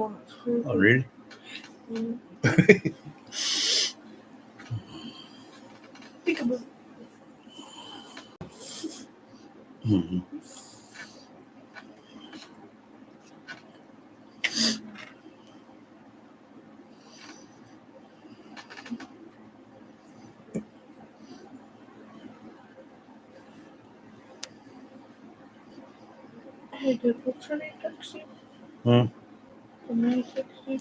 one that's creepy. Oh, really? Peekaboo. Mm-hmm. Hey, did what's her name text you? Hmm? The man text you?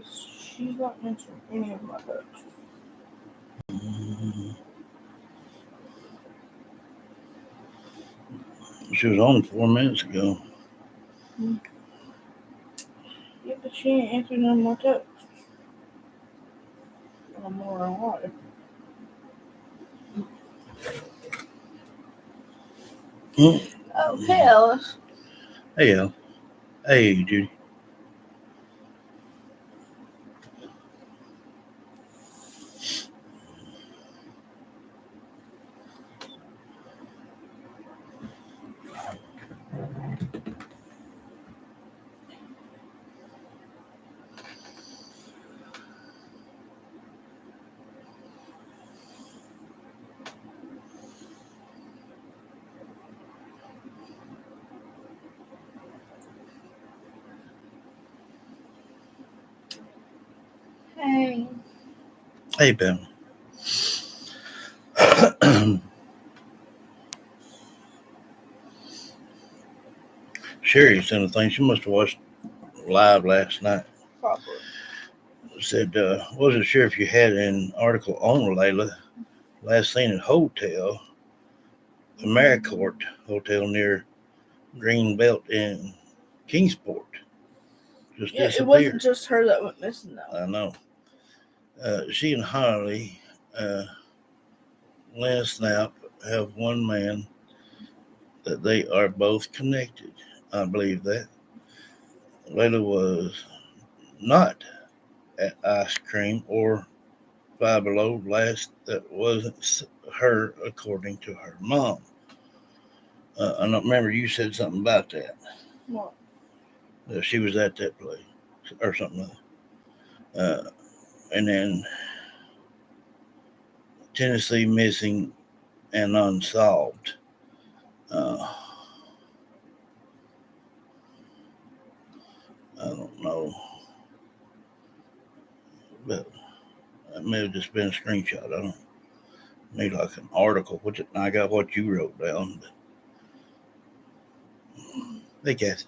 She's not answering any of my texts. She was on 4 minutes ago. Yeah, but she ain't answering none of my texts. I'm more than live. Oh, hey, Alice. Hey, Al. Hey, Judy. Hey. Hey, Ben. Sherry sent a thing. She must have watched live last night. Probably. Said, wasn't sure if you had an article on Layla. Last seen at hotel, AmeriCourt Hotel near Greenbelt in Kingsport. Just Yeah, disappeared. it wasn't just her that went missing, though. I know. She and Harley, Lynn Snap, have one man that they are both connected. I believe that. Layla was not at ice cream or Five Below last. That wasn't her, according to her mom. I don't remember. You said something about that. What? That she was at that place or something. And then Tennessee missing and unsolved. I don't know, but it may have just been a screenshot. I don't need like an article. Which I got what you wrote down. Hey, Kathy.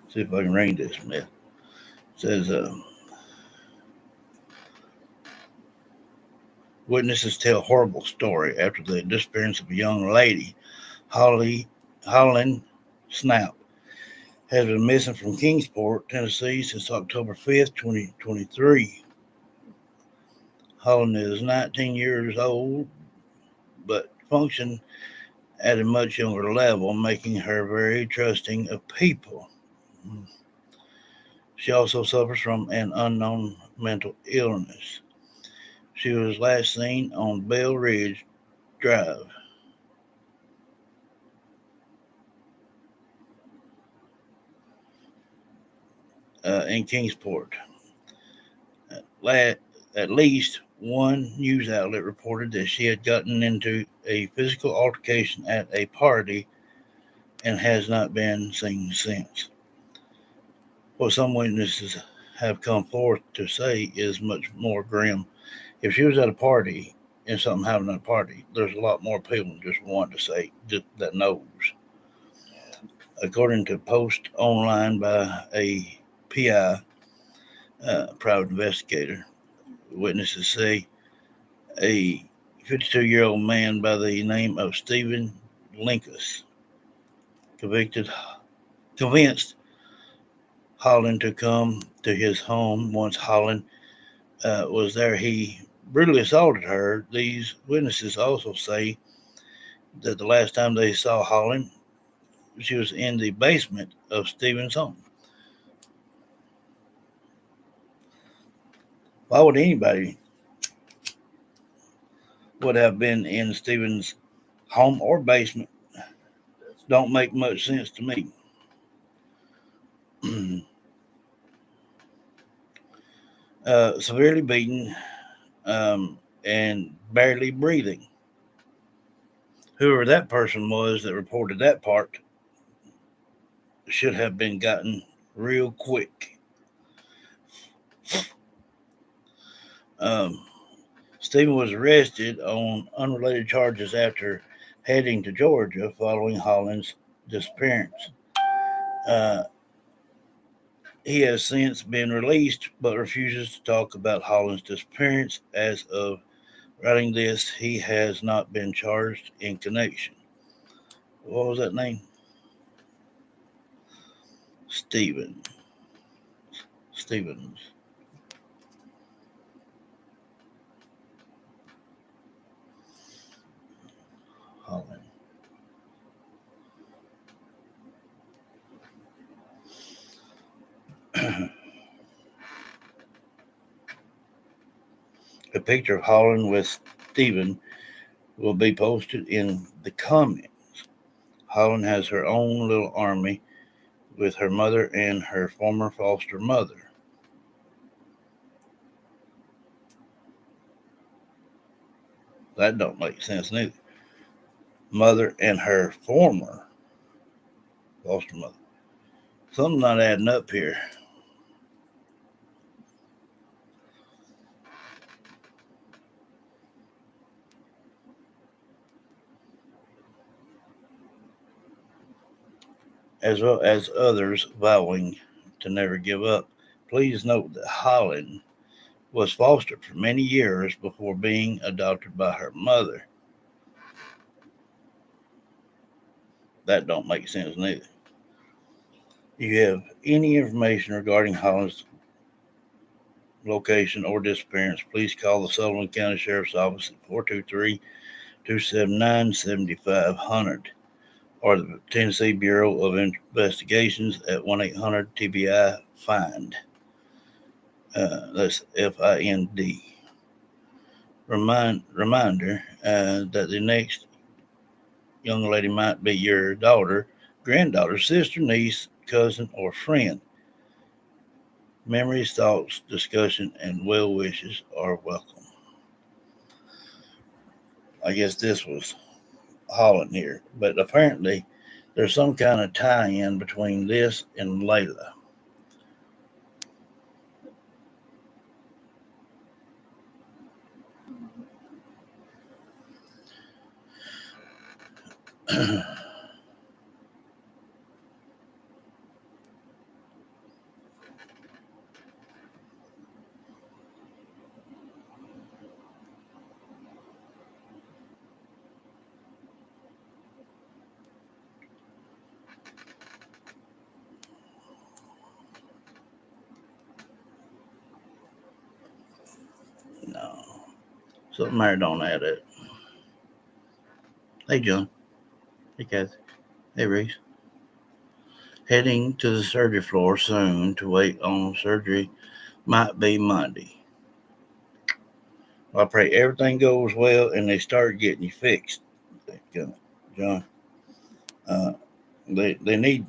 See if I can read this, man. It says, witnesses tell horrible story after the disappearance of a young lady, Holland Snap, has been missing from Kingsport, Tennessee since October 5th, 2023. Holland is 19 years old, but functions at a much younger level, making her very trusting of people. She also suffers from an unknown mental illness. She was last seen on Bell Ridge Drive. In Kingsport. At least one news outlet reported that she had gotten into a physical altercation at a party and has not been seen since. What some witnesses have come forth to say is much more grim. If she was at a party and something happened at a party, there's a lot more people than just one to say that knows. According to a post online by a PI, private investigator, witnesses say a 52-year-old man by the name of Stephen Linkus convinced Holland to come to his home. Once Holland was there, he brutally assaulted her. These witnesses also say that the last time they saw Holland, she was in the basement of Stephen's home. Why would anybody would have been in Stephen's home or basement? That's don't make much sense to me. Severely beaten and barely breathing. Whoever that person was that reported that part should have been gotten real quick. Um, Stephen was arrested on unrelated charges after heading to Georgia following Holland's disappearance. Uh, he has since been released but refuses to talk about Holland's disappearance. As of writing this, he has not been charged in connection. What was that name? Stevens. Stevens. Holland. A picture of Holland with Stephen will be posted in the comments. Holland has her own little army with her mother and her former foster mother. That don't make sense neither. Mother and her former foster mother. Something's not adding up here. As well as others vowing to never give up. Please note that Holland was fostered for many years before being adopted by her mother. That don't make sense neither. If you have any information regarding Holland's location or disappearance, please call the Sullivan County Sheriff's Office at 423-279-7500 or the Tennessee Bureau of Investigations at 1-800-TBI-FIND. That's FIND. Reminder that the next young lady might be your daughter, granddaughter, sister, niece, cousin, or friend. Memories, thoughts, discussion, and well wishes are welcome. I guess this was Holland here, but apparently there's some kind of tie in between this and Layla. No, something there don't add up. Hey, John. Hey, Kathy. Hey, Reese. Heading to the surgery floor soon to wait on surgery. Might be Monday. I pray everything goes well and they start getting you fixed, John. Uh, they need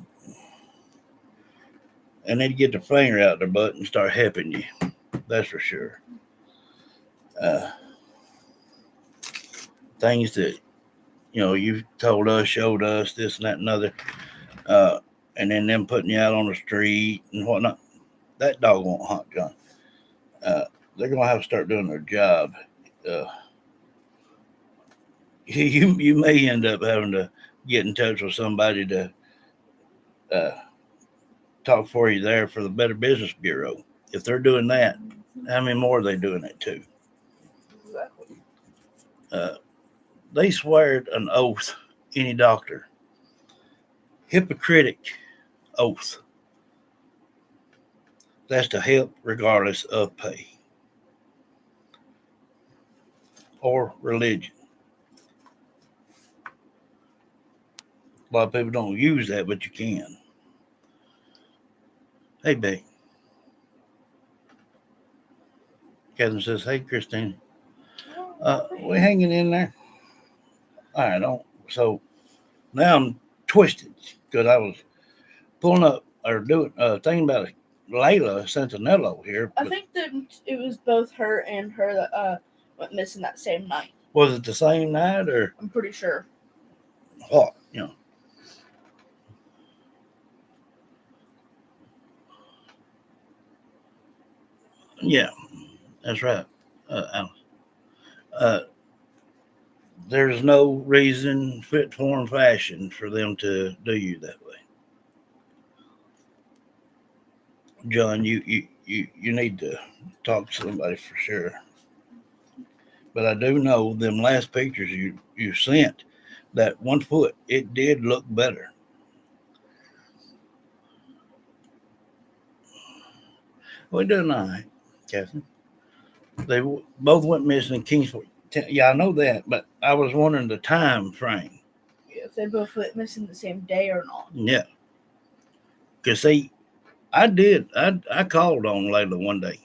to get their finger out their butt and start helping you. That's for sure. Uh, Things that you've told us, showed us this and that and other, and then them putting you out on the street and whatnot. That dog won't hunt, John. They're gonna have to start doing their job. Uh, you may end up having to get in touch with somebody to uh, talk for you there for the Better Business Bureau. If they're doing that, how many more are they doing it to? Exactly. They swear an oath, any doctor. Hypocritic oath. That's to help regardless of pay or religion. A lot of people don't use that, but you can. Hey, babe. Catherine says, hey, Christine. We hanging in there? All right. So now I'm twisted because I was pulling up or doing thinking about Layla Santanello here. I think that it was both her and her that went missing that same night. Was it the same night or? I'm pretty sure. Oh, you know. Yeah, that's right, Alice. Uh, there's no reason, fit, form, fashion for them to do you that way. John, you need to talk to somebody for sure. But I do know them last pictures you sent, that 1 foot, it did look better. We're doing all right, Catherine. They both went missing in Kingsport. Yeah, I know that, but I was wondering the time frame. If they both went missing the same day or not. Yeah, because see, I called on Layla one day,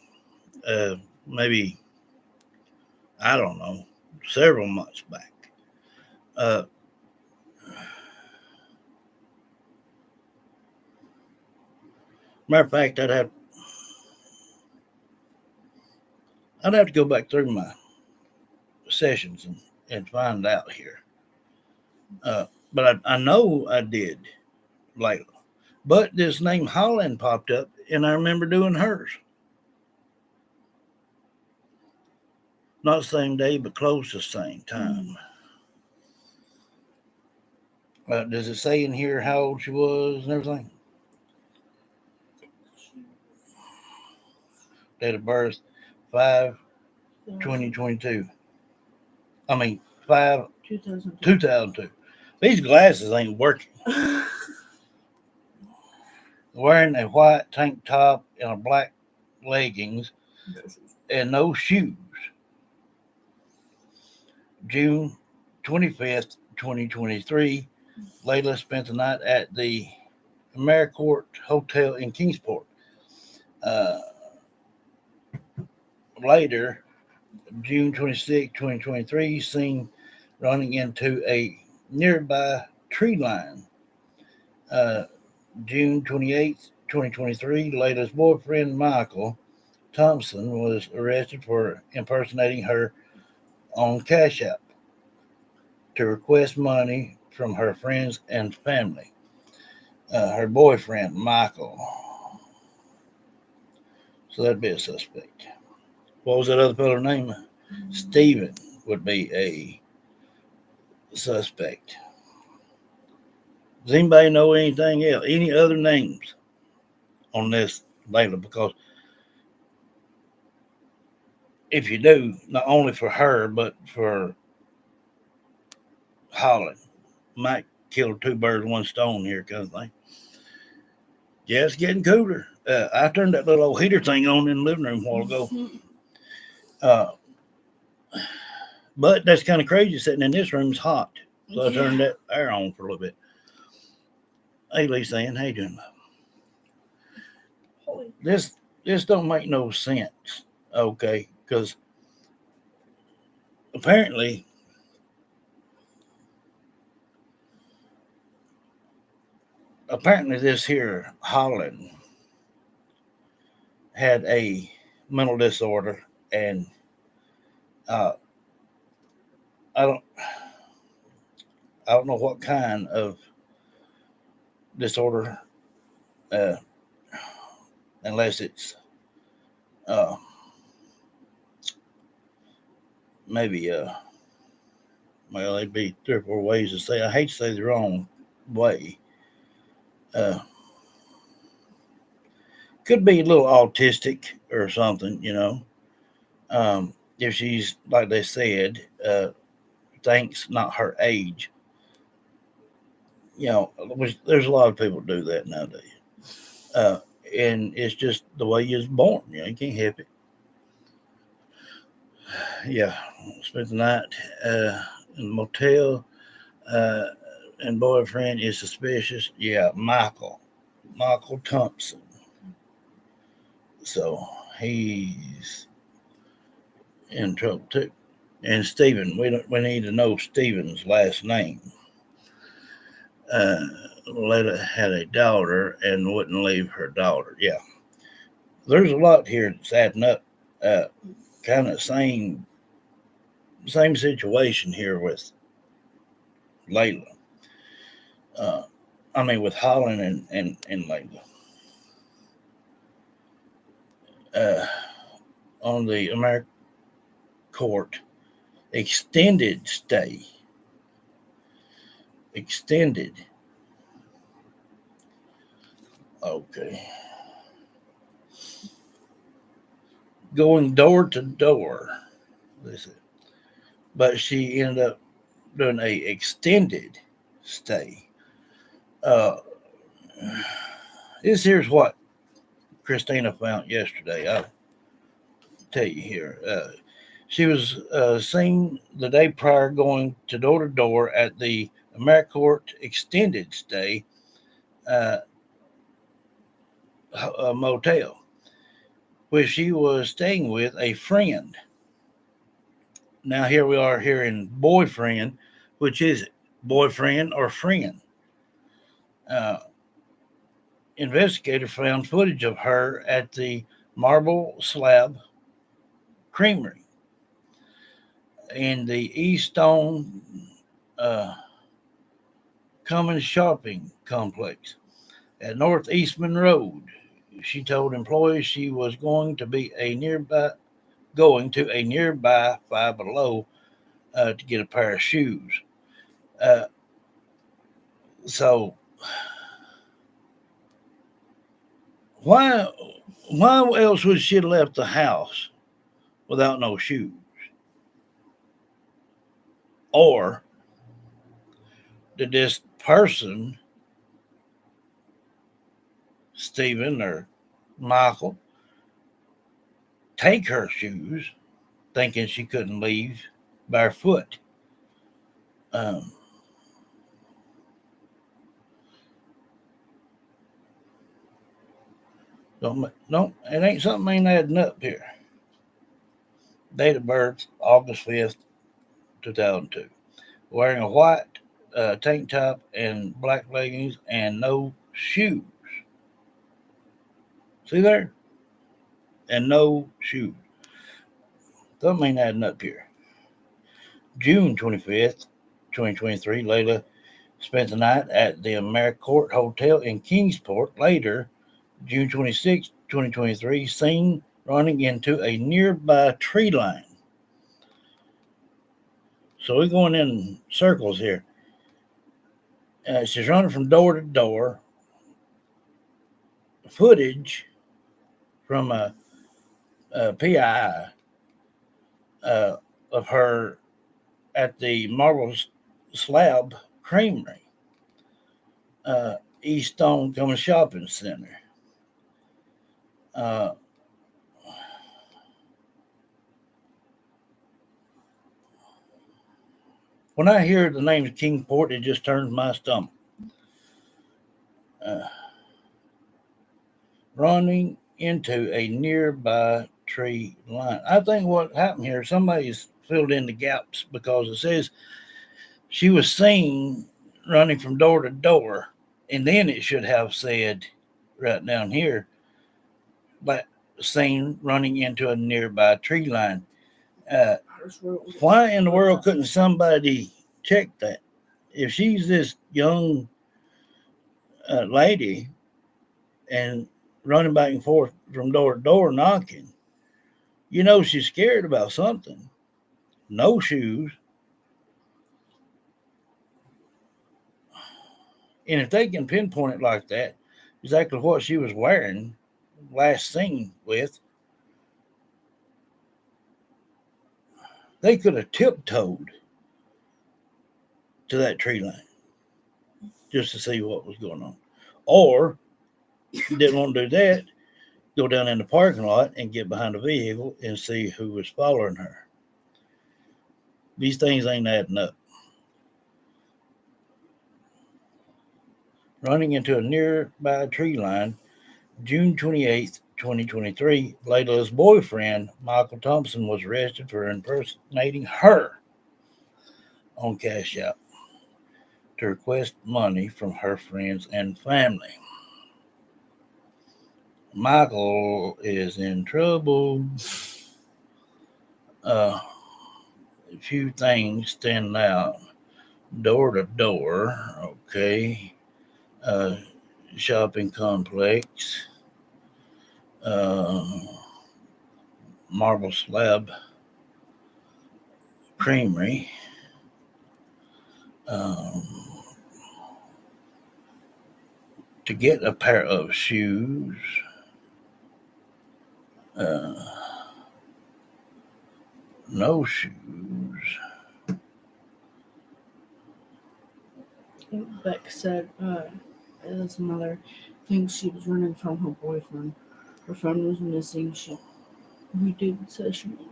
maybe, I don't know, several months back. Uh, Matter of fact, I'd have to go back through my sessions and find out here. But I know I did Layla. But this name Holland popped up, and I remember doing hers. Not the same day, but close to the same time. Does it say in here how old she was and everything? Date of birth, 5/20/22. I mean, 5/2002. These glasses ain't working. Wearing a white tank top and a black leggings and no shoes. June 25th, 2023, Layla spent the night at the AmeriCorps Hotel in Kingsport. Later, June 26, 2023, seen running into a nearby tree line. June 28th, 2023, Layla's boyfriend, Michael Thompson, was arrested for impersonating her on Cash App to request money from her friends and family. Her boyfriend, Michael. So that'd be a suspect. What was that other fellow's name? Stephen would be a suspect. Does anybody know anything else? Any other names on this, Layla? Because if you do, not only for her, but for Holland, might kill two birds, one stone here, kind of thing. Yeah, it's getting cooler. I turned that little old heater thing on in the living room a while ago. But that's kind of crazy. Sitting in this room is hot. So I turned that air on for a little bit. Hey, Lisa Ann, how you doing? This don't make no sense, okay? Because apparently this here Holland had a mental disorder, and I don't know what kind of disorder, unless it's maybe well, there'd be 3 or 4 ways to say. I hate to say the wrong way. Could be a little autistic or something, you know. If she's, like they said, thinks not her age. You know, there's a lot of people do that nowadays. And it's just the way you're born. You know, you can't help it. Yeah, spent the night in the motel, and boyfriend is suspicious. Yeah, Michael Thompson. So he's in trouble too. And Stephen, we need to know Stephen's last name. Uh, Layla had a daughter and wouldn't leave her daughter. Yeah, there's a lot here that's adding up. Uh, kind of same situation here with Layla. Uh, I mean, with Holland and Layla. Uh, on the American court, extended stay. Extended. Okay. Going door to door. Listen. But she ended up doing a extended stay. Uh, this here's what Christina found yesterday. I'll tell you here. She was seen the day prior going to door at the AmeriCorps extended stay uh, motel, where she was staying with a friend. Now here we are here in boyfriend, which is it? Boyfriend or friend? Uh, Investigator found footage of her at the Marble Slab Creamery in the East Stone uh, Commons Shopping Complex at Northeastman Road. She told employees she was going to a nearby Five Below to get a pair of shoes. Uh, so why why else would she have left the house without no shoes? Or did this person, Stephen or Michael, take her shoes thinking she couldn't leave barefoot? Um, no, it ain't something ain't adding up here. Date of birth, August 5th, 2002. Wearing a white tank top and black leggings and no shoes. See there? And no shoes. Something ain't adding up here. June 25th, 2023, Layla spent the night at the AmeriCorps Hotel in Kingsport. Later, June 26th, 2023, seen running into a nearby tree line. So we're going in circles here. She's running from door to door. Footage from a PI uh, of her at the Marble Slab Creamery, East Stone Common Shopping Center. Uh, when I hear the name of Kingsport, it just turns my stomach. Uh, Running into a nearby tree line. I think what happened here, somebody's filled in the gaps because it says she was seen running from door to door, and then it should have said right down here, but seen running into a nearby tree line. Uh, why in the world couldn't somebody check that? If she's this young lady and running back and forth from door to door knocking, you know she's scared about something. No shoes. And if they can pinpoint it like that, exactly what she was wearing last seen with, they could have tiptoed to that tree line just to see what was going on. Or didn't want to do that, go down in the parking lot and get behind a vehicle and see who was following her. These things ain't adding up. Running into a nearby tree line, June 28th, 2023, Layla's boyfriend, Michael Thompson, was arrested for impersonating her on Cash App. to request money from her friends and family. Michael is in trouble. A few things stand out. Door to door, okay. Uh, Shopping complex. Uh, Marble Slab Creamery. Um, to get a pair of shoes. Uh, no shoes. Beck said his mother thinks she was running from her boyfriend. Her phone was missing. She redid the session on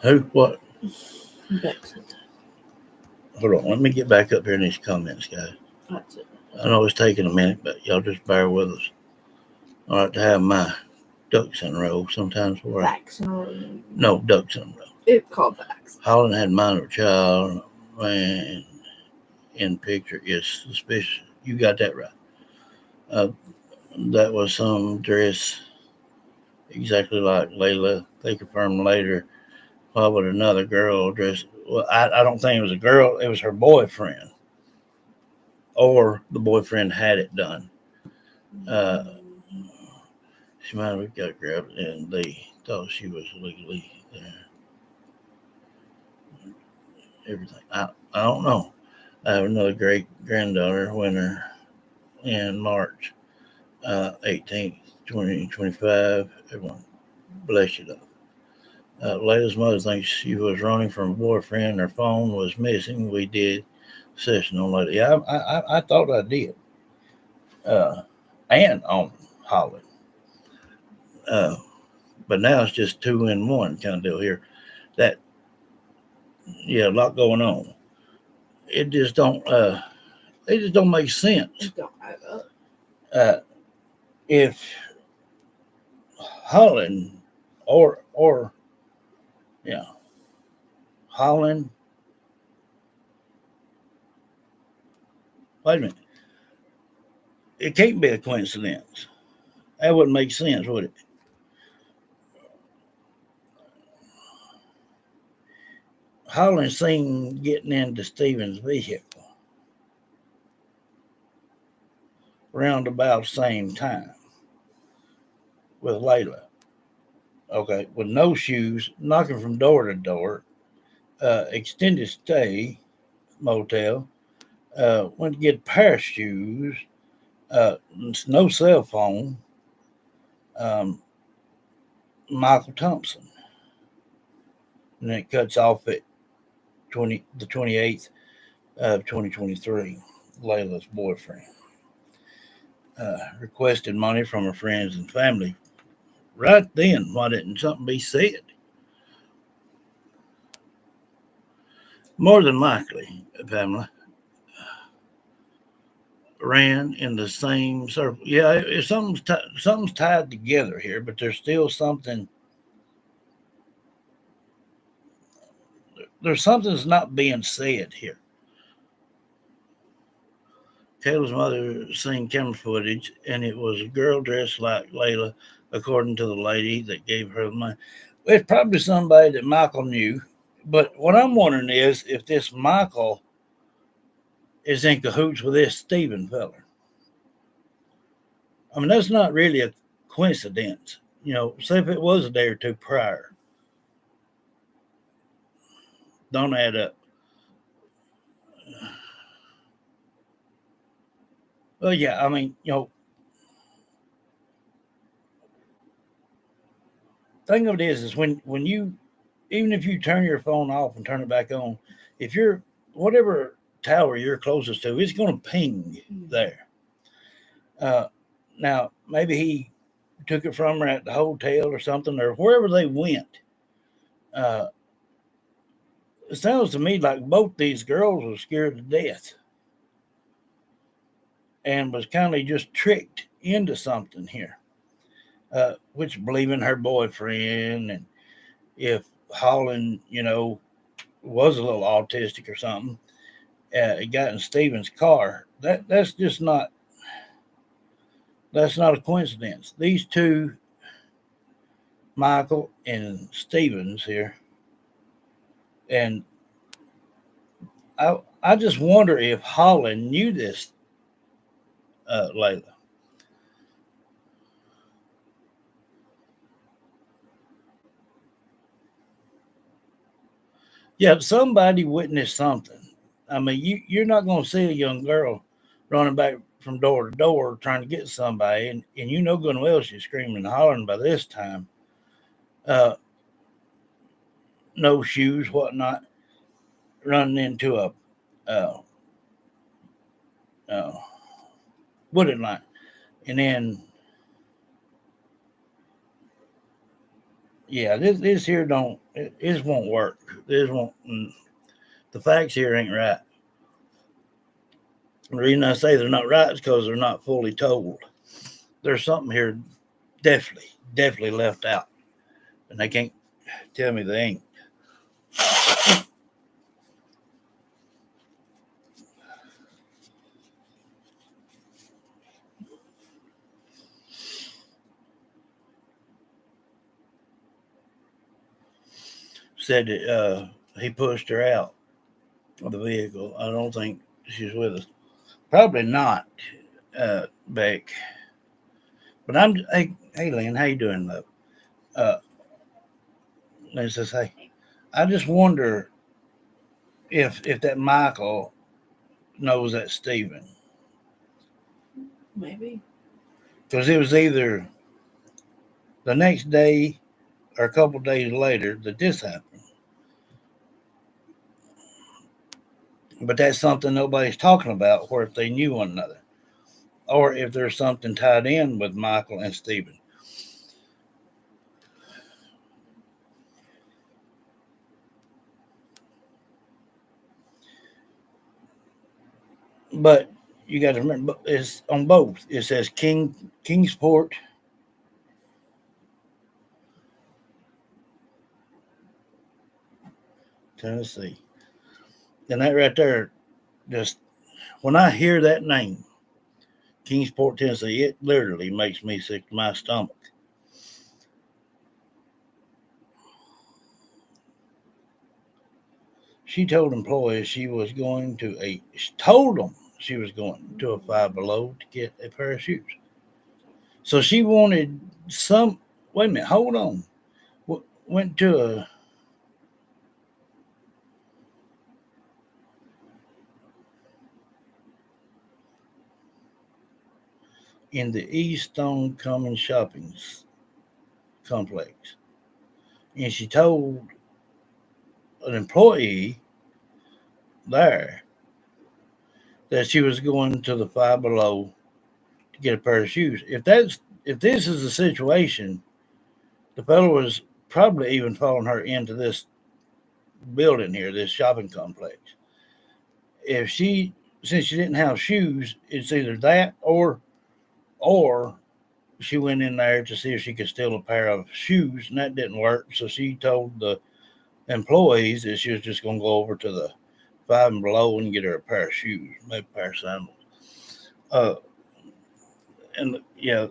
Who? What? Beck said that. Hold on. Let me get back up here in these comments, guys. That's it. I know it's taking a minute, but y'all just bear with us. I like to have my ducks in a row sometimes. Facts in a row. No, ducks in a row. It's called facts. Holland had minor child. Man, in picture is suspicious. You got that right. That was some dress exactly like Layla. They confirmed later. Why would another girl dress? Well, I don't think it was a girl. It was her boyfriend, or the boyfriend had it done. Uh, she might have got grabbed, and they thought she was legally there. Everything. I don't know. I have another great granddaughter, winner in March 18th, 2025. Everyone, bless you, though. Layla's mother thinks she was running from a boyfriend. Her phone was missing. We did session on Layla. Yeah, I thought I did. And on Holland. Uh, but now it's just 2 in 1 kind of deal here. That, yeah, a lot going on. It just don't. They just don't make sense. It don't add up. If Holland or yeah, Holland. Wait a minute. It can't be a coincidence. That wouldn't make sense, would it? Holland seen getting into Stephen's vehicle around about the same time with Layla. Okay, with no shoes, knocking from door to door, extended stay motel, went to get a pair of shoes, uh, no cell phone, um, Michael Thompson. And then it cuts off at the 28th of 2023, Layla's boyfriend. Requested money from her friends and family. Right then, why didn't something be said? More than likely, Pamela ran in the same circle. Yeah, something's tied together here, but there's still something. There's something that's not being said here. Kayla's mother seen camera footage, and it was a girl dressed like Layla, according to the lady that gave her the money. It's probably somebody that Michael knew. But what I'm wondering is if this Michael is in cahoots with this Stephen feller. I mean, that's not really a coincidence. Say if it was a day or two prior. Don't add up. Well, yeah, I mean, thing of it is when you, even if you turn your phone off and turn it back on, if you're whatever tower you're closest to, it's going to ping there. Now maybe he took it from her at the hotel or something, or wherever they went. It sounds to me like both these girls were scared to death and was kind of just tricked into something here, which believing her boyfriend and if Holland, was a little autistic or something. It got in Stephen's car. That's not a coincidence. These two, Michael and Stevens here, and I just wonder if Holland knew this, Layla. Yeah, somebody witnessed something. I mean, you're not going to see a young girl running back from door to door trying to get somebody, and you know good well she's screaming and hollering by this time. Uh, no shoes, whatnot, running into a uh, uh, wooden line, and then yeah, this here don't this won't work. This won't. The facts here ain't right. The reason I say they're not right is because they're not fully told. There's something here definitely left out, and they can't tell me they ain't. Said that he pushed her out of the vehicle. I don't think she's with us. Probably not, Beck. But hey, Lynn, how you doing, love? Uh, let's just say, I just wonder if that Michael knows that Stephen, Maybe. because it was either the next day or a couple days later that this happened. But that's something nobody's talking about, where if they knew one another, or if there's something tied in with Michael and Stephen. But you got to remember, it's on both. It says Kingsport, Tennessee, and that right there, just when I hear that name, Kingsport, Tennessee, it literally makes me sick to my stomach. She told employees she told them she was going to a Five Below to get a pair of shoes. So she wanted some. Wait a minute, hold on. Went to a in the East Stone Common Shopping Complex, and she told an employee there that she was going to the Five Below to get a pair of shoes. If this is the situation, the fellow was probably even following her into this building here, this shopping complex. If she Since she didn't have shoes, it's either that or she went in there to see if she could steal a pair of shoes, and that didn't work. So she told the employees that she was just going to go over to the Five and Below and get her a pair of shoes, maybe a pair of sandals. Uh, and yeah.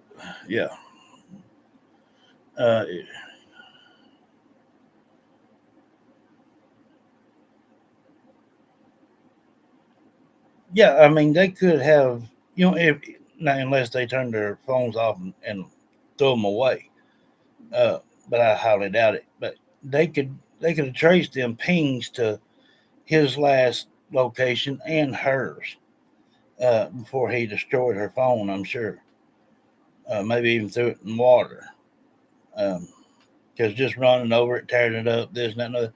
Uh, yeah, I mean, they could have, if now, unless they turned their phones off and throw them away. Uh, but I highly doubt it. But they could have traced them pings to his last location and hers before he destroyed her phone. I'm sure, maybe even threw it in water. Because just running over it, tearing it up, this and that, and other,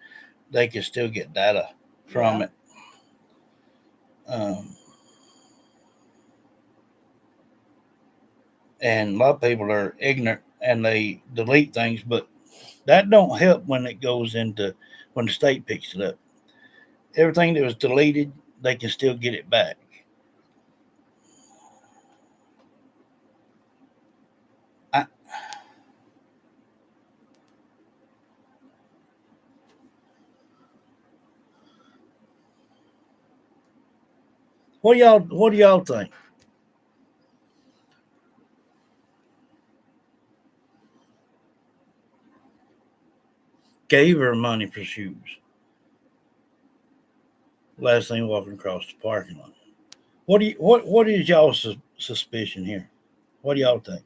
they could still get data from Yeah. it. Um, and a lot of people are ignorant and they delete things, but that don't help when it goes into when the state picks it up. Everything that was deleted, they can still get it back. I, What do y'all think? Gave her money for shoes. Last thing walking across the parking lot. What is y'all's suspicion here? What do y'all think?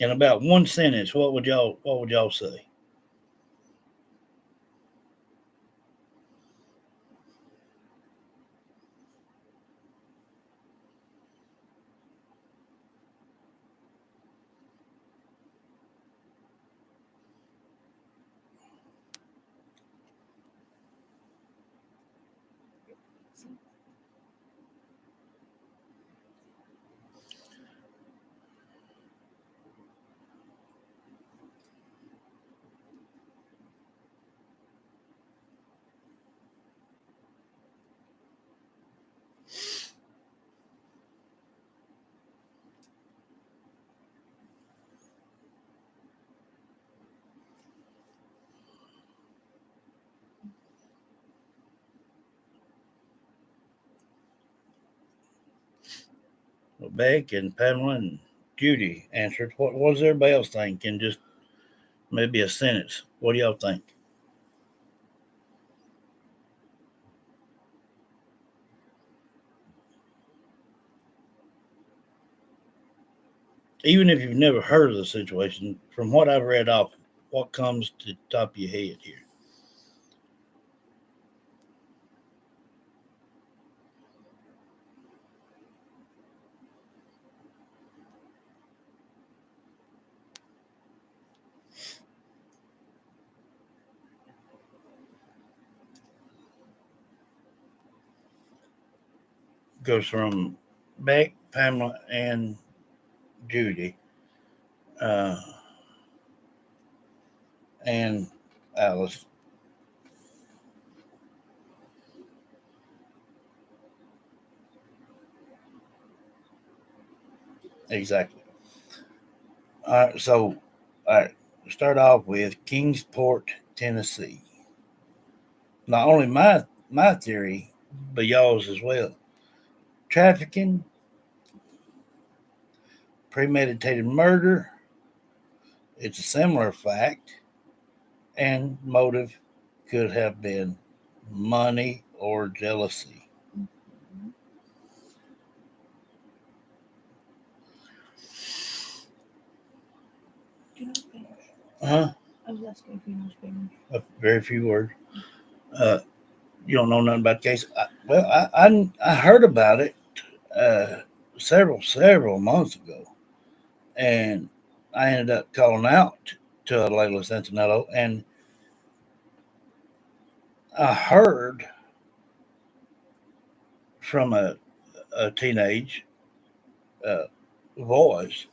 In about one sentence, what would y'all say? Well, Beck and Pamela and Judy answered. What does everybody else think? In just maybe a sentence. What do y'all think? Even if you've never heard of the situation, from what I've read off, what comes to the top of your head here? Goes from Beck, Pamela, and Judy, uh, and Alice. Exactly. All right. So, all right. Start off with Kingsport, Tennessee. Not only my theory, but y'all's as well. Trafficking, premeditated murder. It's a similar fact, and motive could have been money or jealousy. Do you know Spanish? Huh? I was asking if you know Spanish. Very few words. Uh, you don't know nothing about the case. I heard about it uh, several months ago, and I ended up calling out to Layla Santanello, and I heard from a teenage uh, voice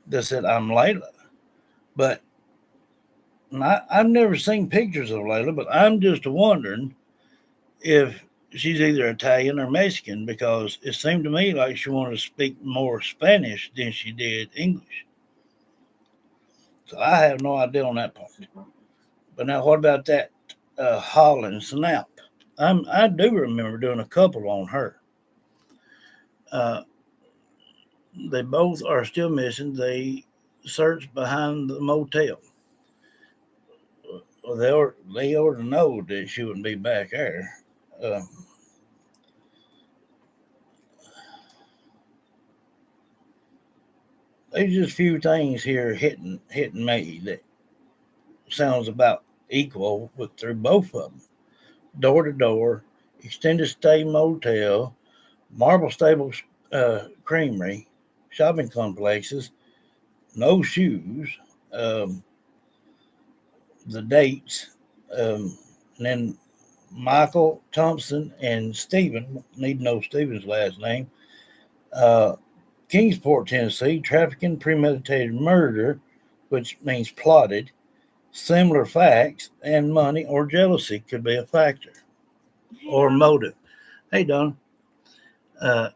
that said, "I'm Layla," but I've never seen pictures of Layla, but I'm just wondering if she's either Italian or Mexican because it seemed to me like she wanted to speak more Spanish than she did English. So I have no idea on that part. But now, what about that Holland Snap? I do remember doing a couple on her. Uh, they both are still missing. They searched behind the motel. Well, they ought to know that she wouldn't be back there. Uh, there's just a few things here hitting me that sounds about equal with through both of them. Door to door, extended stay motel, marble stable creamery, shopping complexes, no shoes, um, the dates, and then Michael Thompson and Stephen, need to know Stephen's last name, uh, Kingsport, Tennessee, trafficking, premeditated murder, which means plotted, Similar facts and money or jealousy could be a factor or Yeah. motive. Hey, Don. Uh,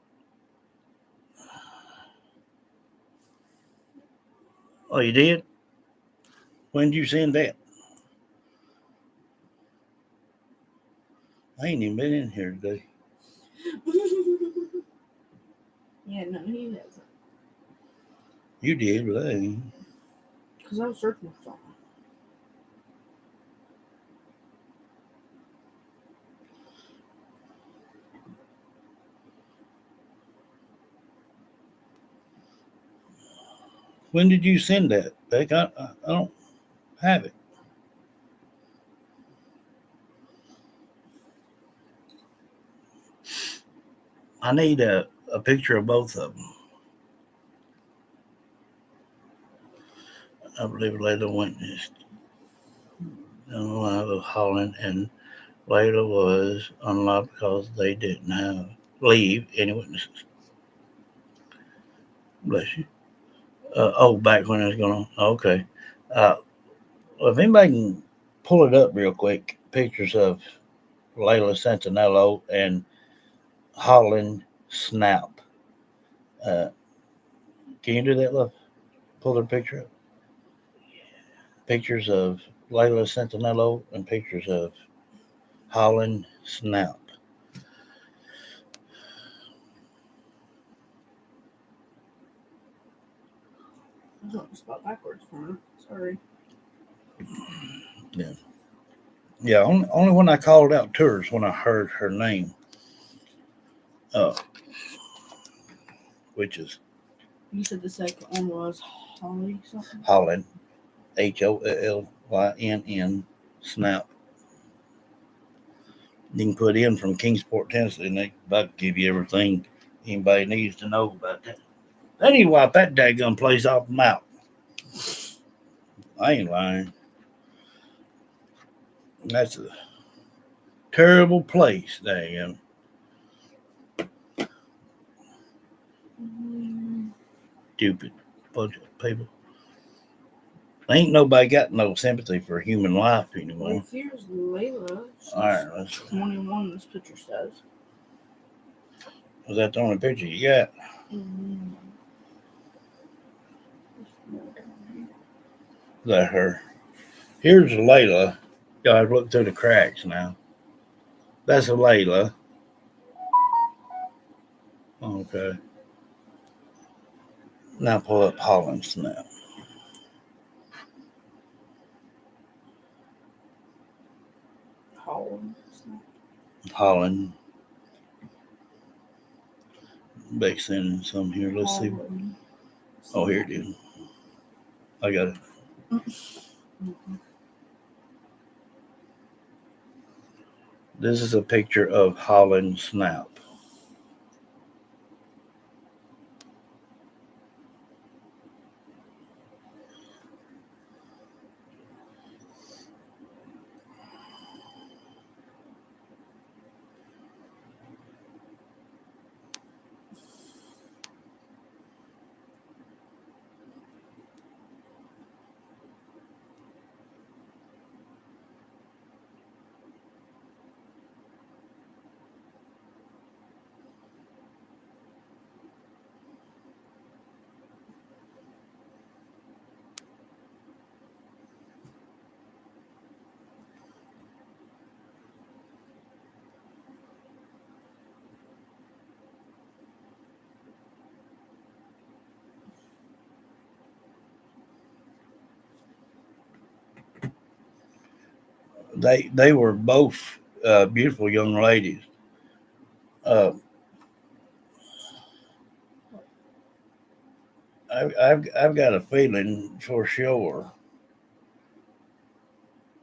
oh, you did? When did you send that? I ain't even been in here today. Yeah, no, he doesn't. You did, but I ain't. Because I was searching for something. When did you send that, Beck? I don't have it. I need a picture of both of them. I believe Layla witnessed of Holland, and Layla was unlocked because they didn't have leave any witnesses. Bless you. Back when it was going on. Okay. Uh, well, if anybody can pull it up real quick, pictures of Layla Santanello and Holland Snap. Uh, can you do that, love? Pull their picture up. Pictures of Layla Santanello and pictures of Holland Snap. I was going to spell backwards for him. Sorry. Yeah. Yeah, only when I called out to her is when I heard her name, uh, which is You said the second one was Holly something? Holland, Hollynn, Snap. You can put in from Kingsport, Tennessee, and they about give you everything anybody needs to know about that. They need to wipe that daggone place off the map. I ain't lying. That's a terrible place, dang. Stupid bunch of people. Ain't nobody got no sympathy for human life anymore. Well, here's Layla. She's All right, let's. 21, this picture says. Was that the only picture you got? Mm-hmm. Is that her? Here's Layla. Y'all have to look through the cracks now. That's a Layla. Okay. Now pull up Holland's now. Holland. Holland. Beck sending some here. Let's see. Oh, here it is. I got it. Mm-hmm. This is a picture of Holland Snap. They were both beautiful young ladies. Uh, I've got a feeling for sure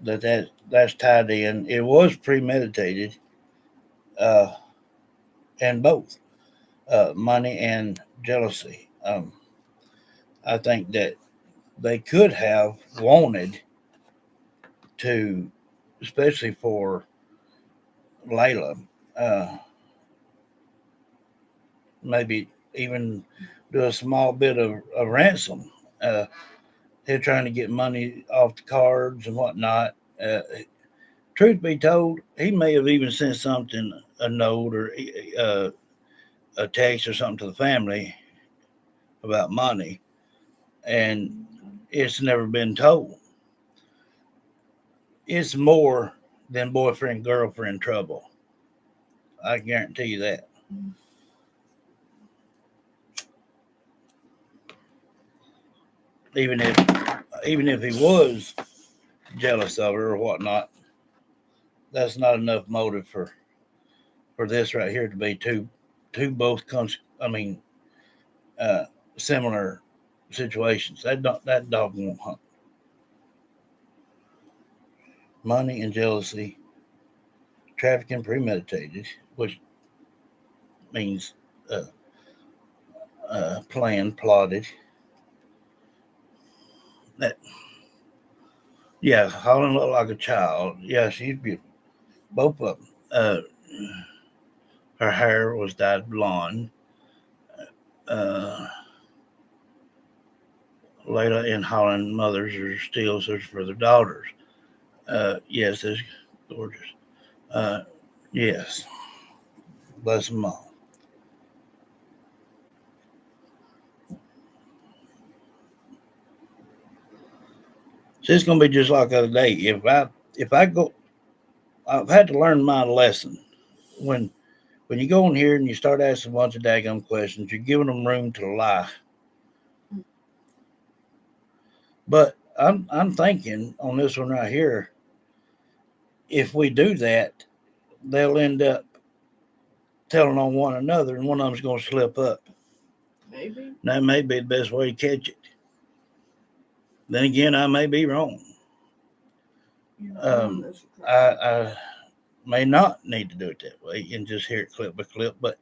that's tied in. It was premeditated, uh, and both money and jealousy. I think that they could have wanted to, especially for Layla, uh, maybe even do a small bit of ransom, uh, They're trying to get money off the cards and whatnot. Truth be told, he may have even sent something, a note or a text or something to the family about money, and it's never been told. It's more than boyfriend girlfriend trouble. I guarantee you that. Even if he was jealous of her or whatnot, that's not enough motive for this right here to be two both I mean uh, similar situations. That dog won't hunt. Money and jealousy, trafficking premeditated, which means uh, planned, plotted. That yeah, Holland looked like a child. Yeah, she's beautiful. Both of them. Her hair was dyed blonde. Uh, Layla and Holland mothers are still searching for their daughters. Yes, it's gorgeous. Uh, yes, bless them all. So it's gonna be just like the other day. If I go, I've had to learn my lesson. When when you go in here and you start asking a bunch of daggum questions, you're giving them room to lie. But I'm thinking on this one right here, if we do that, they'll end up telling on one another, and one of them's going to slip up. Maybe. That may be the best way to catch it. Then again, I may be wrong. I may not need to do it that way and just hear it clip by clip. But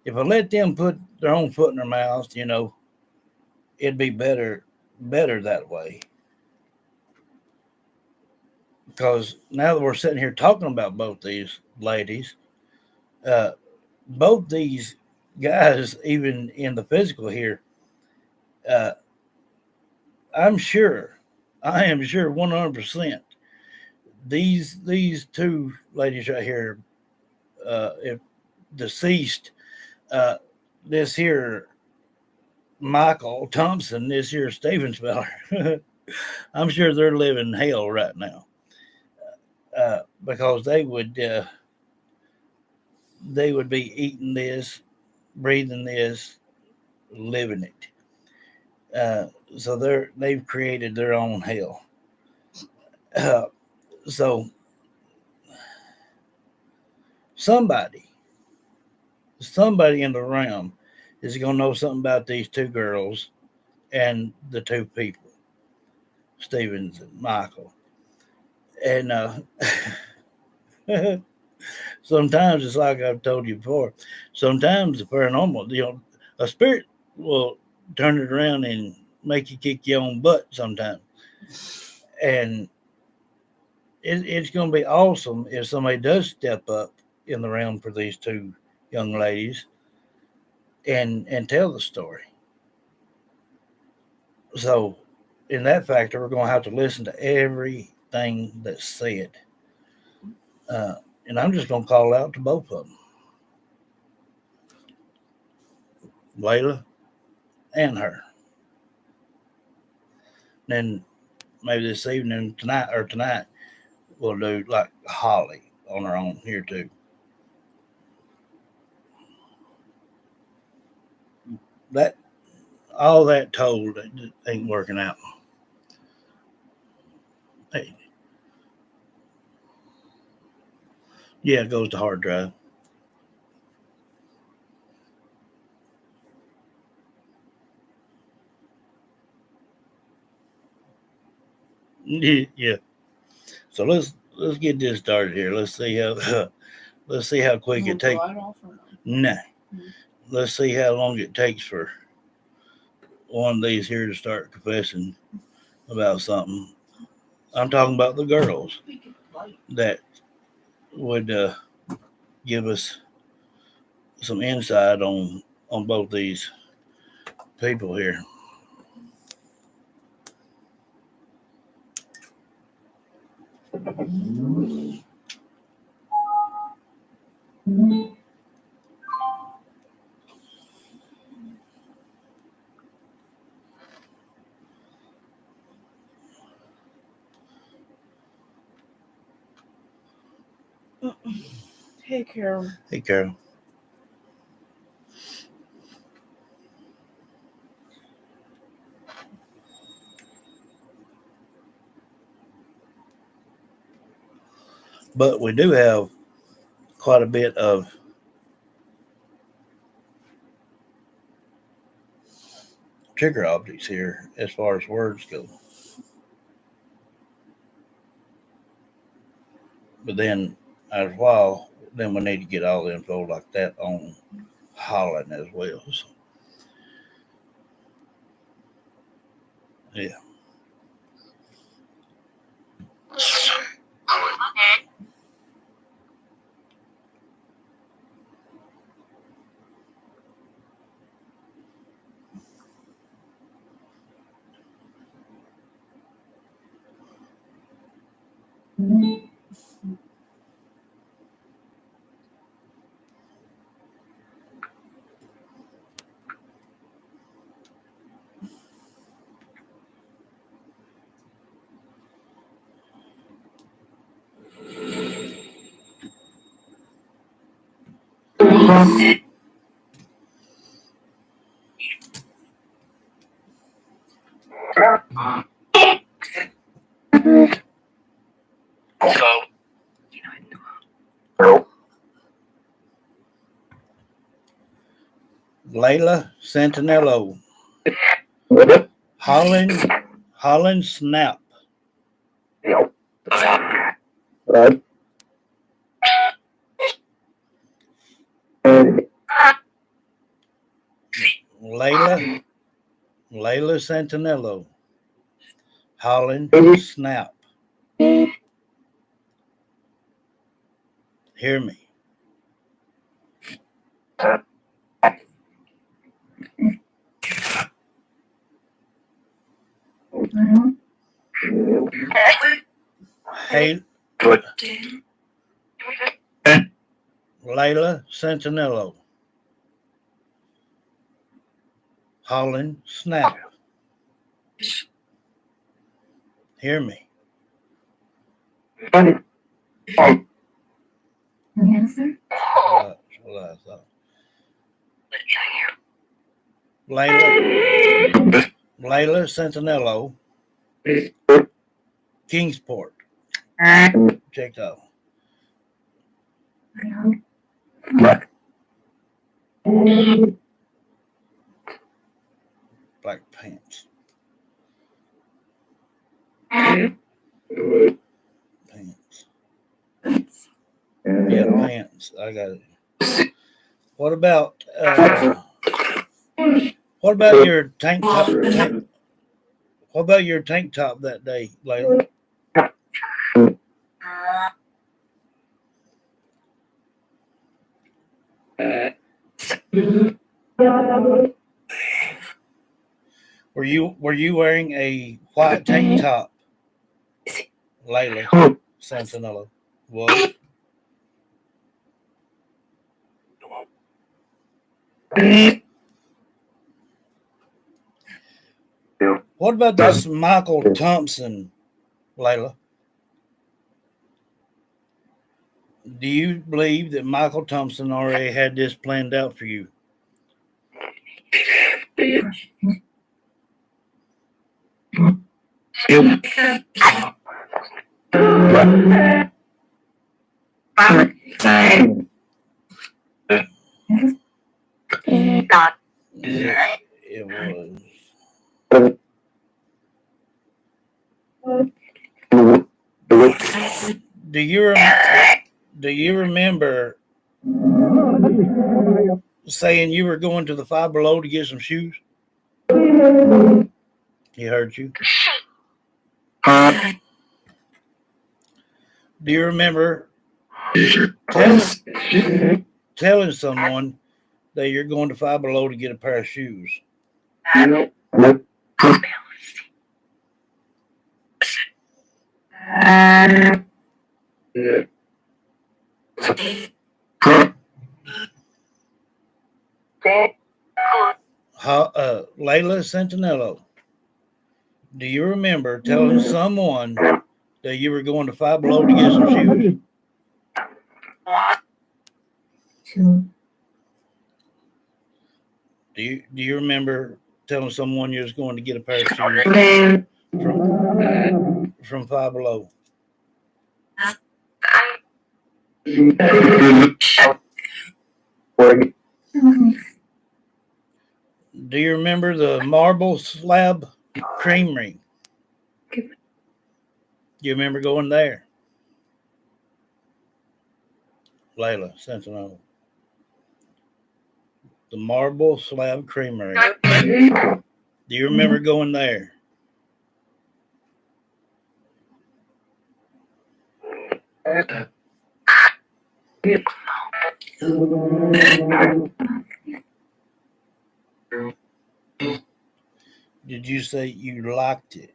if I let them put their own foot in their mouth, it'd be better that way. Because now that we're sitting here talking about both these ladies, uh, both these guys, even in the physical here, uh, I'm sure, I am sure 100%, these two ladies right here, if deceased, uh, this here Michael Thompson, this here Steven Speller, I'm sure they're living hell right now, because they would be eating this, breathing this, living it. So they've created their own hell. Uh, so somebody in the realm is going to know something about these two girls and the two people, Stevens and Michael. And sometimes it's like I've told you before. Sometimes the paranormal, a spirit will turn it around and make you kick your own butt sometimes. And it's going to be awesome if somebody does step up in the realm for these two young ladies and tell the story. So, in that factor, we're going to have to listen to everything that's said. Uh, and I'm just going to call out to both of them, Layla and her. Then maybe this evening, tonight, we'll do like Holly on her own here too. That all that told ain't working out. Hey, yeah, it goes to hard drive. Yeah. So let's get this started here. Let's see how let's see how quick it takes. Nah. Mm-hmm. Let's see how long it takes for one of these here to start confessing about something. I'm talking about the girls that would give us some insight on both these people here. Hey, Carol. Hey, Carol. But we do have quite a bit of trigger objects here as far as words go. But then, after a while, then we need to get all the info like that on Holland as well. So, yeah. Layla Santanello. Holland Snap. Layla Santanello. Holland Snap. Hear me. Hey, Layla Santanello. Holland Snap. Hear me. Answer. That's what I thought. Layla Santanello. Kingsport. Checked out. Black pants. Pants. Yeah, pants. I got it. What about your tank top? What about your tank top that day, Layla? Were you wearing a white tank top, Layla Santanello? Was. What about this Michael Thompson, Layla? Do you believe that Michael Thompson already had this planned out for you? It was. Do you remember saying you were going to the Five Below to get some shoes? He heard you. Do you remember telling someone that you're going to Five Below to get a pair of shoes? Layla Santanello, do you remember telling someone that you were going to Five Below to get some shoes? Do you remember telling someone you was going to get a pair of shoes from Five Below? Do you remember the marble slab creamery? Do you remember going there? Layla Sentinel. The marble slab creamery. Do you remember going there? Did you say you liked it?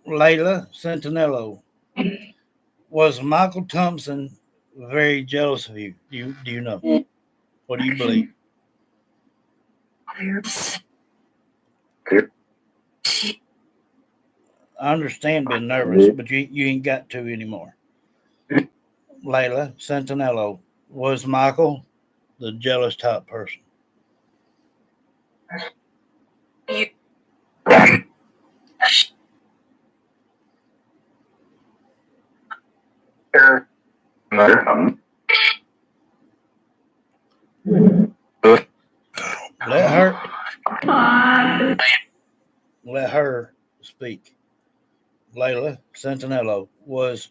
Layla Santanello, was Michael Thompson very jealous of you? Do you know? What do you believe? I understand being nervous, but you ain't got to anymore. Layla Santanello, was Michael the jealous type person? Let her speak. Layla Santanello, was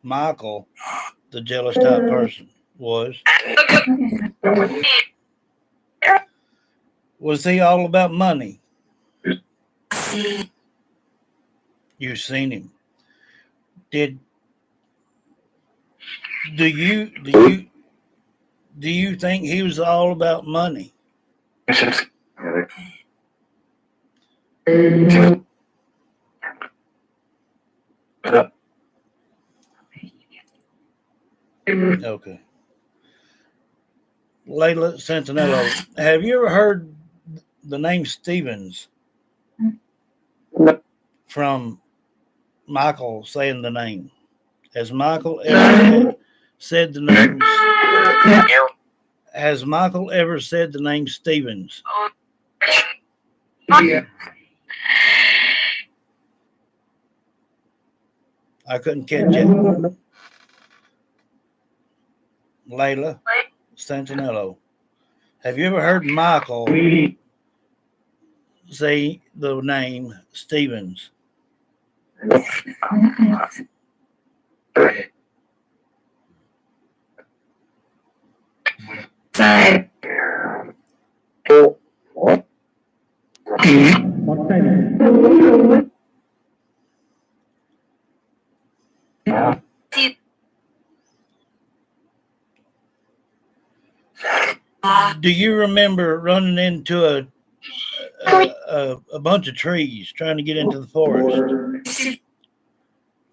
Michael the jealous type person? Was he all about money? You've seen him. Do you think he was all about money? Okay. Layla Santanello, have you ever heard the name Stevens from Michael saying the name? Has Michael ever said the name? Has Michael ever said the name Stevens? I couldn't catch it. Layla Santanello, have you ever heard Michael say the name Stevens? Do you remember running into a bunch of trees trying to get into the forest?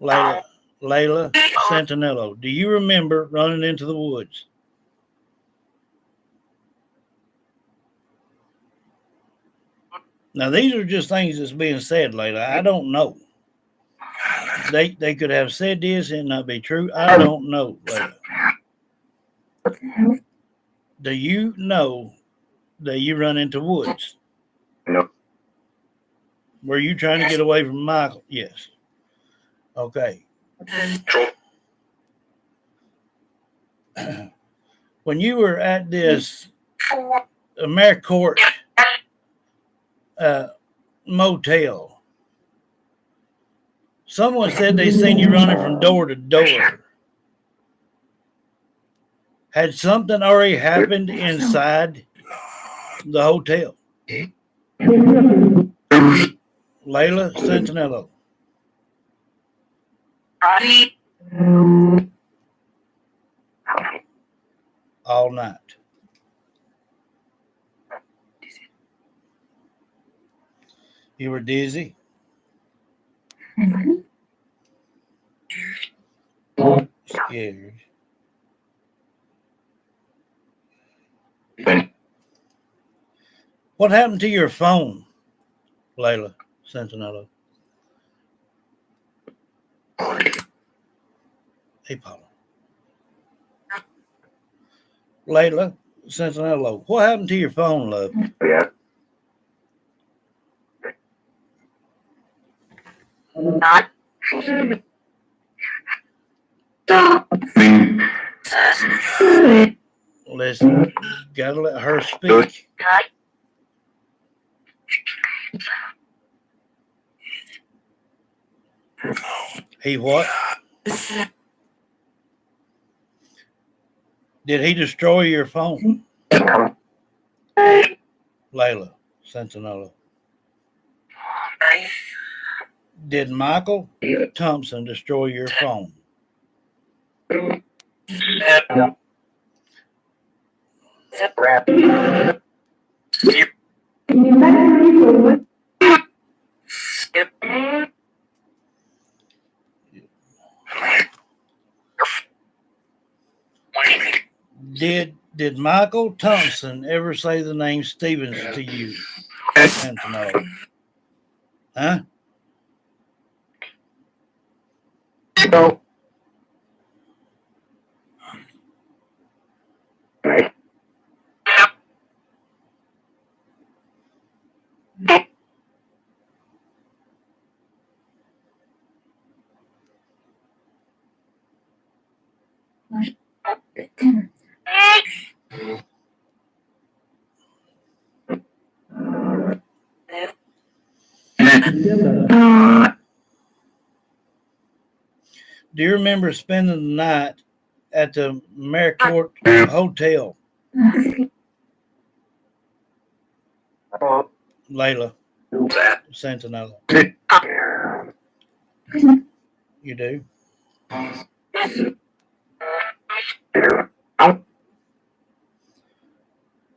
Layla Santanello, do you remember running into the woods? Now, these are just things that's being said, Layla. I don't know. They could have said this and not be true. I don't know, Layla. Do you know that you run into woods? No. Were you trying to get away from Michael? Yes. Okay. When you were at this AmeriCorps motel, someone said they seen you running from door to door. Had something already happened inside the hotel? Layla Santanello. All night. You were dizzy? Scared. What happened to your phone, Layla Santanello? Hey, Paula. Layla Santanello, what happened to your phone, love? Not. Listen, gotta let her speak. He what? Did he destroy your phone? Layla Santanello. Did Michael Thompson destroy your phone? Did Michael Thompson ever say the name Stevens to you, Santanello? Huh? Do you remember spending the night at the Maricourt Hotel, Layla Santanello? You do?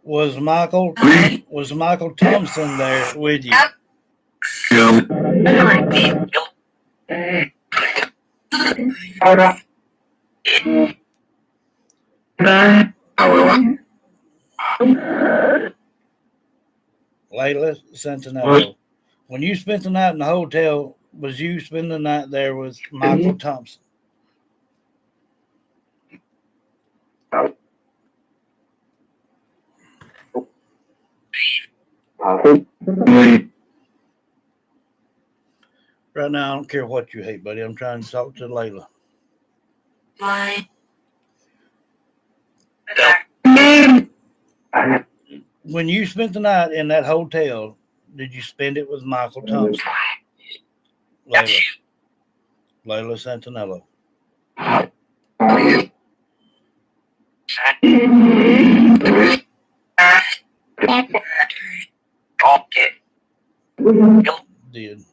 Was Michael Thompson there with you? Layla Santanello. When you spent the night in the hotel, was you spending the night there with Michael Thompson? Right now, I don't care what you hate, buddy. I'm trying to talk to Layla. When you spent the night in that hotel, did you spend it with Michael Thompson? Layla Santanello. Did.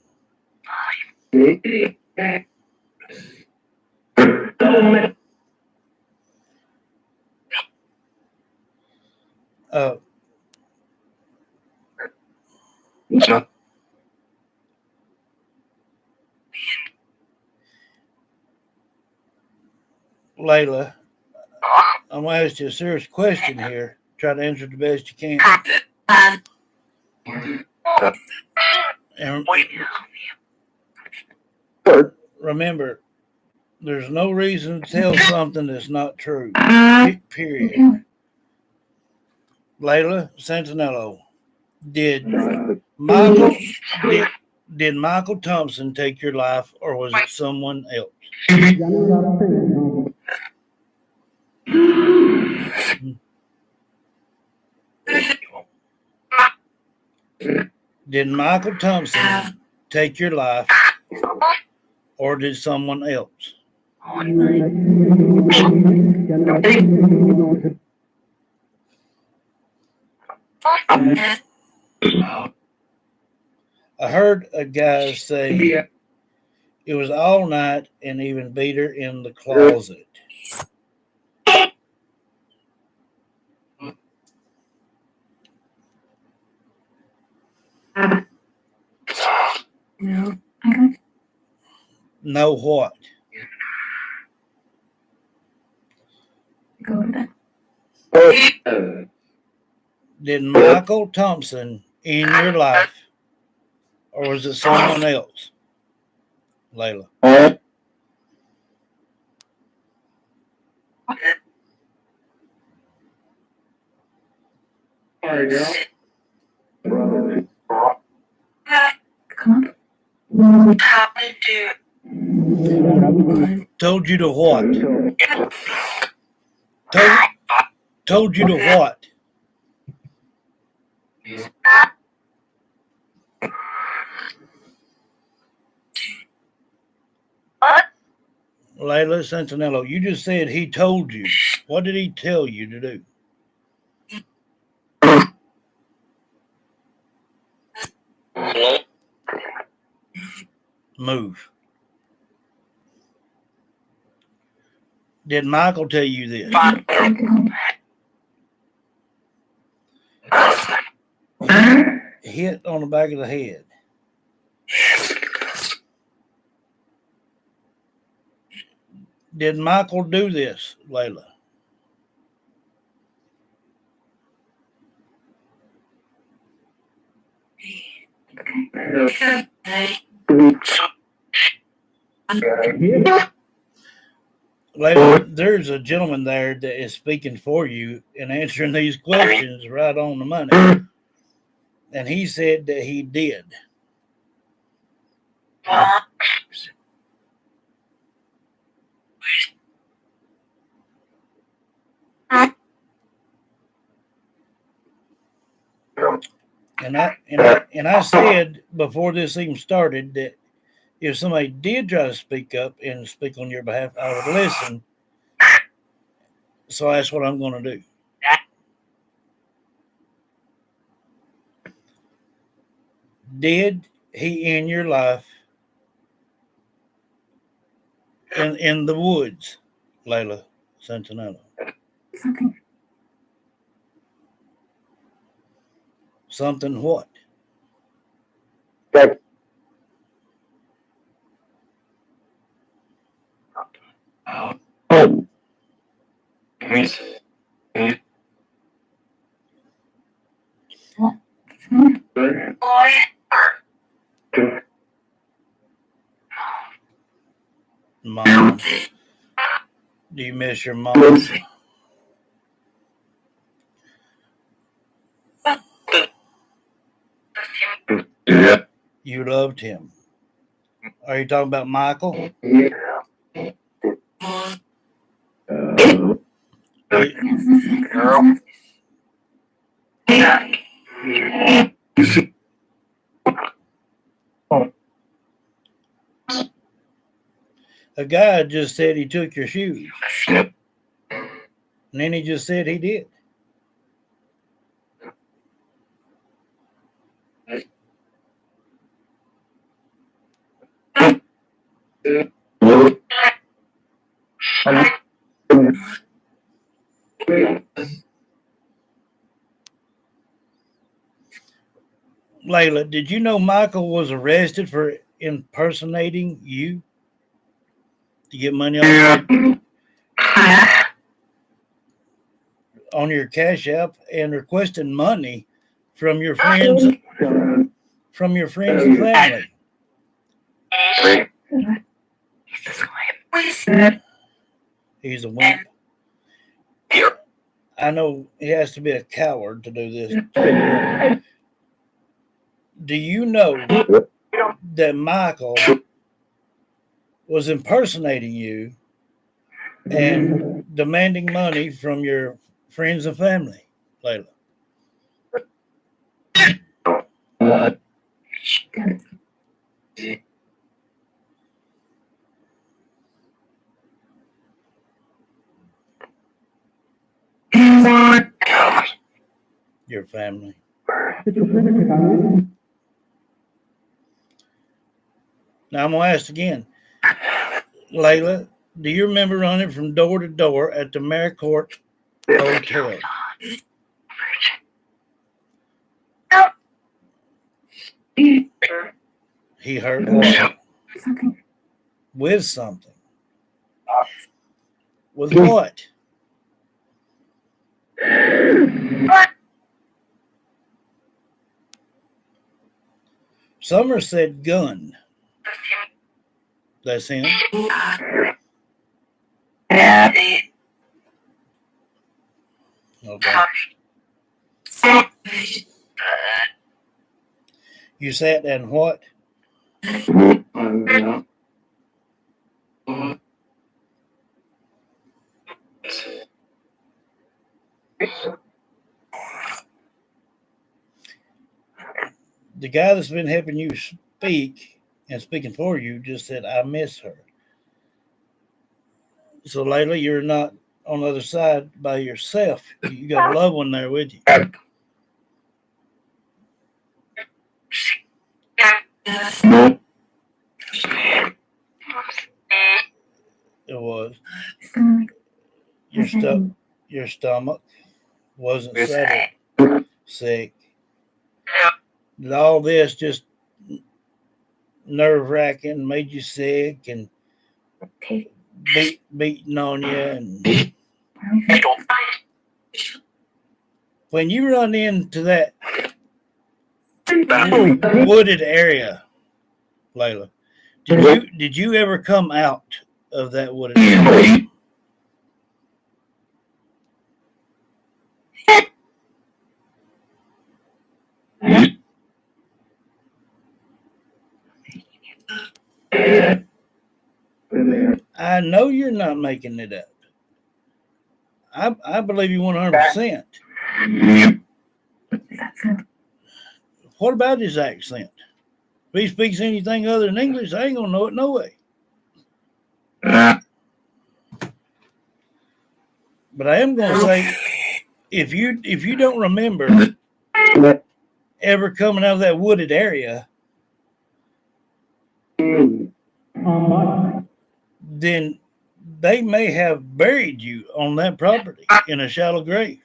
Uh, Layla, I'm going to ask you a serious question here. Try to answer it the best you can. And remember, there's no reason to tell something that's not true. Period. Layla Santanello, did Michael did Michael Thompson take your life, or was it someone else? Did Michael Thompson take your life, or did someone else? I heard a guy say it was all night and even beat her in the closet. know what? Did Michael Thompson in your life, or was it someone else, Layla? Told you to what? Told you to what? Layla Santanello, you just said he told you. What did he tell you to do? Move. Did Michael tell you this? Hit on the back of the head. Did Michael do this, Layla? Layla, there's a gentleman there that is speaking for you and answering these questions right on the money. And he said that he did. And I said before this even started that if somebody did try to speak up and speak on your behalf, I would listen. So that's what I'm going to do. Did he end your life in the woods, Layla Santanello? Something what? Mom. Do you miss your mom? You loved him. Are you talking about Michael? A guy just said he took your shoes. And then he just said he did. Layla, did you know Michael was arrested for impersonating you to get money on your Cash App and requesting money from your friends and family? He's a wimp. I know he has to be a coward to do this. Do you know that Michael was impersonating you and demanding money from your friends and family, Layla? Your family. Now I'm going to ask again. Layla, do you remember running from door to door at the Maricourt Hotel? He heard what? with something. With what? Summer said gun. That's him. Okay. You sat and what? The guy that's been helping you speak and speaking for you just said, I miss her. So, Layla, you're not on the other side by yourself. You got a loved one there with you. It was. Your stomach wasn't settled. Sick. Did all this just nerve wracking, made you sick and beating on you? And when you run into that wooded area, Layla, did you ever come out of that wooded area? I know you're not making it up. I believe you 100%. What about his accent? If he speaks anything other than English, I ain't gonna know it no way. But I am gonna say, if you don't remember ever coming out of that wooded area, then they may have buried you on that property in a shallow grave.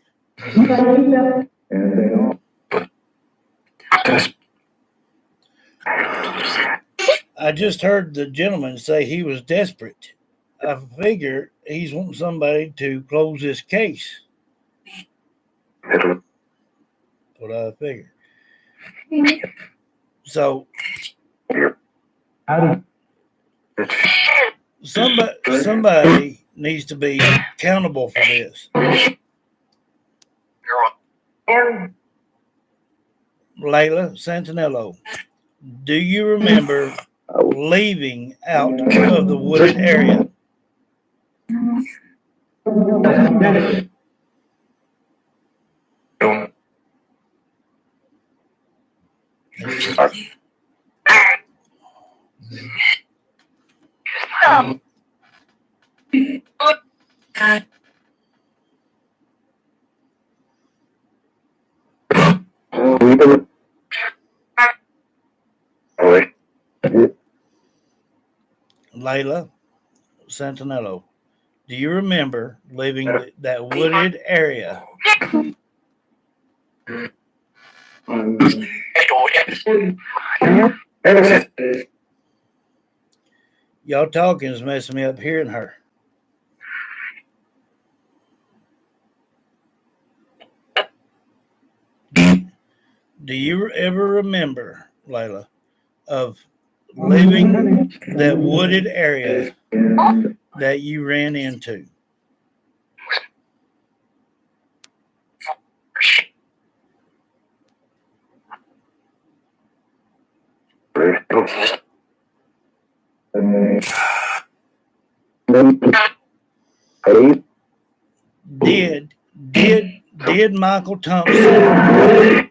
I just heard the gentleman say he was desperate. I figure he's wanting somebody to close this case. What I figure. So somebody needs to be accountable for this. Layla Santanello, do you remember leaving out of the wooded area? Layla Santanello, do you remember leaving that wooded area? Y'all talking is messing me up hearing her. Do you ever remember, Layla, of leaving that wooded area that you ran into? Did Michael Thompson?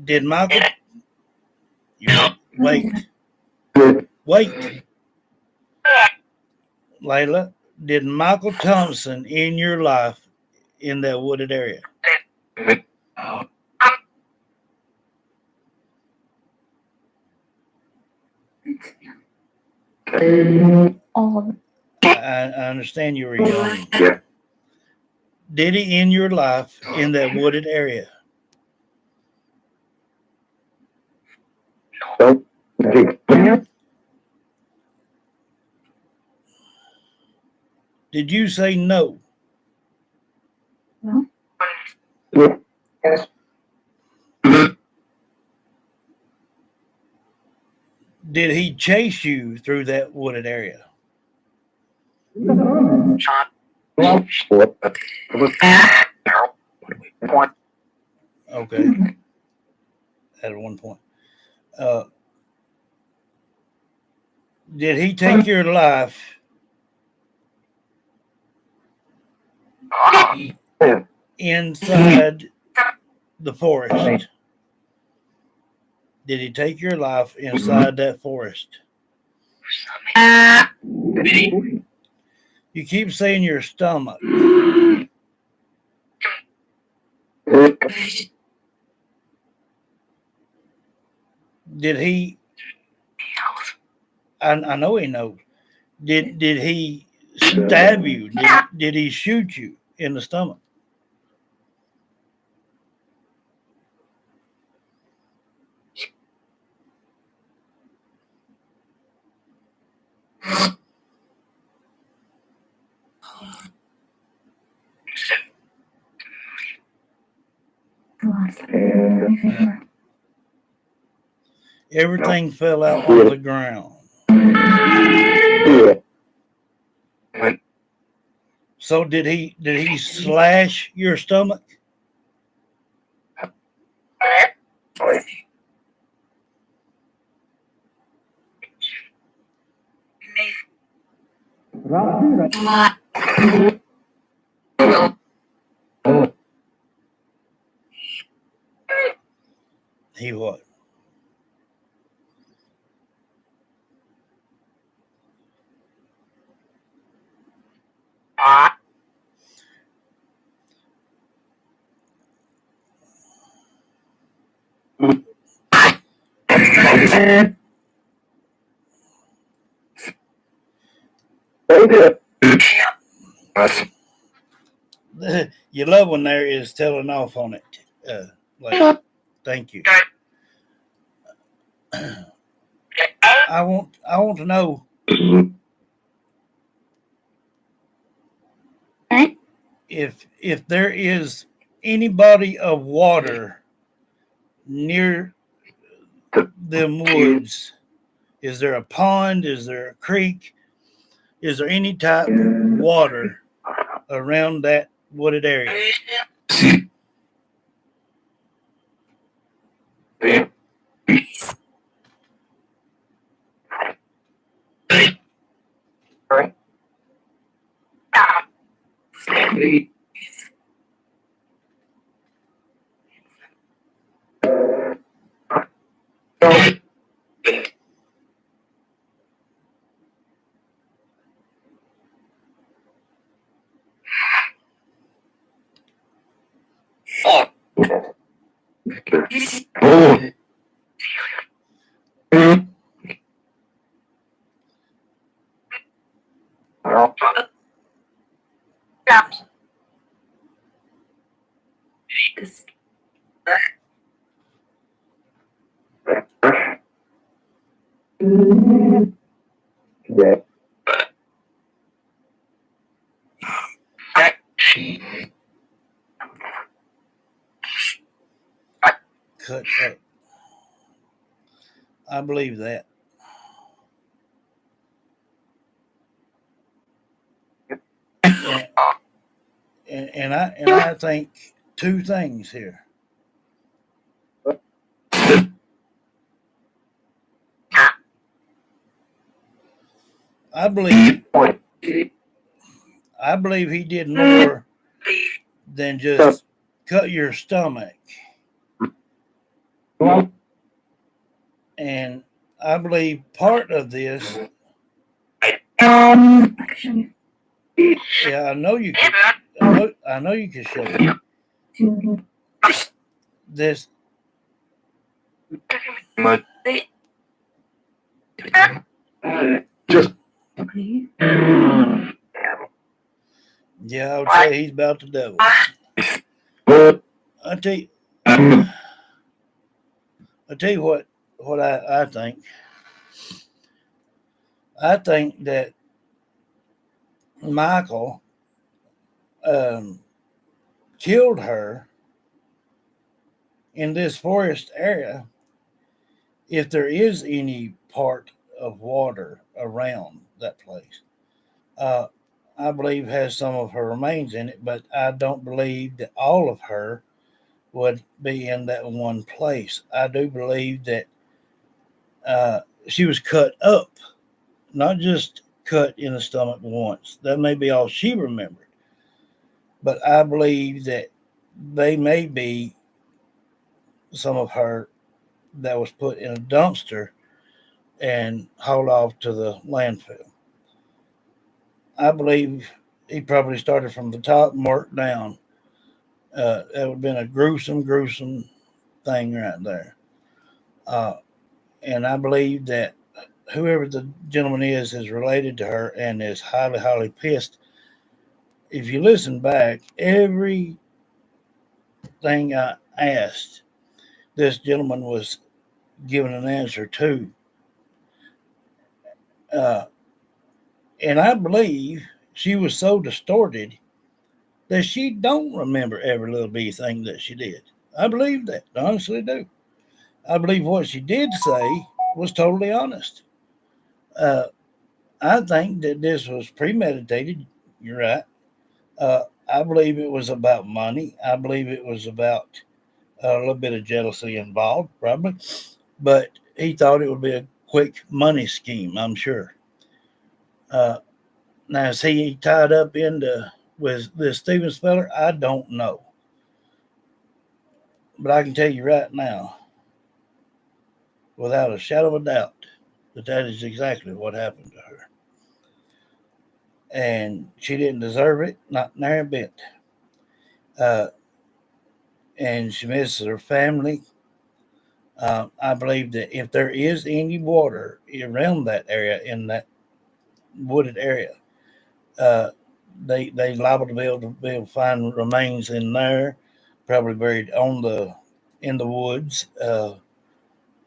Did Michael? Wait, Layla. Did Michael Thompson in your life in that wooded area? I understand you were young. Did he in your life in that wooded area? Did you say no? Yes. Did he chase you through that wooded area? Okay, at one point. Uh, did he take your life inside the forest? Did he take your life inside that forest? You keep saying your stomach. Did he? I know he knows. Did he stab you? Did he shoot you in the stomach? Everything fell out on the ground. So did he slash your stomach? He what? Your loved one there is telling off on it. Like, thank you. I want to know if there is any body of water near them woods. Is there a pond? Is there a creek? Is there any type of water around that wooded area? Cut up. I believe that. And I think two things here. I believe he did more than just cut your stomach. And I believe part of this, yeah, I know you can. I know you can show it. This, yeah, I would say he's about the devil. I tell you, what I think. I think that Michael um, killed her in this forest area, if there is any part of water around that place, uh, I believe has some of her remains in it, but I don't believe that all of her would be in that one place. I do believe that she was cut up, not just cut in the stomach once. That may be all she remembered, but I believe that they may be some of her that was put in a dumpster and hauled off to the landfill. I believe he probably started from the top and worked down. That would have been a gruesome, gruesome thing right there. Uh, and I believe that whoever the gentleman is related to her and is highly, highly pissed. If you listen back, everything I asked, this gentleman was given an answer to. Uh, and I believe she was so distorted that she don't remember every little bitty thing that she did. I believe that. I honestly do. I believe what she did say was totally honest. Uh, I think that this was premeditated. You're right. I believe it was about money. I believe it was about a little bit of jealousy involved, probably. But he thought it would be a quick money scheme, I'm sure. Uh, Now, is he tied up into with this Steven Speller? I don't know. But I can tell you right now, without a shadow of a doubt, that that is exactly what happened to her. And she didn't deserve it, not near a bit. Uh, and she misses her family. I believe that if there is any water around that area, in that wooded area, uh, they liable to be able to find remains in there, probably buried on the in the woods,